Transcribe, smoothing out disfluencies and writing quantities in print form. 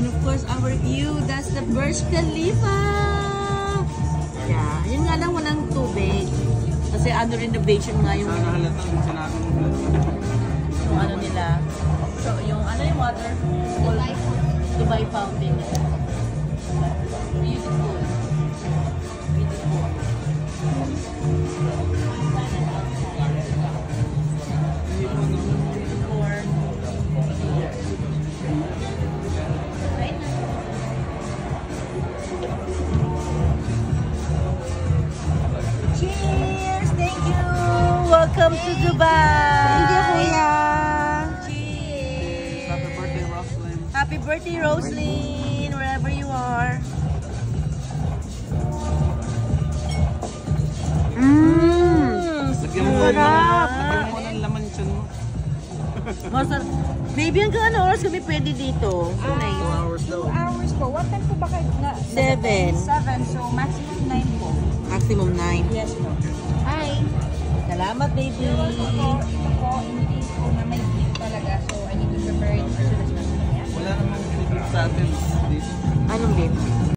And of course, our view, that's the Burj Khalifa. Yeah, yun nga lang walang tubig. Kasi ano renovation nga yung... Sana halata yung sinabi mo. Yung ano nila. So, yung ano yung water? Dubai Fountain. Beautiful. Beautiful. Cheers! Thank you! Welcome to Dubai! Thank you, Kuya! Cheers! Happy birthday, Roslyn. Happy birthday, Roslyn! Wherever you are. Lagyan mo ng laman dyan mo. Masarap. Maybe hanggang ano oras kami pwede dito? 2 hours daw. 2 hours po. What time po ba kayo? 7. 7. So, maximum 9 po. Maximum 9. Yes po. Hi! Salamat, baby! Ito po, in case po na may gift talaga. So, I need to prepare it as soon as possible. Wala namang food sa atin dito. Anong date?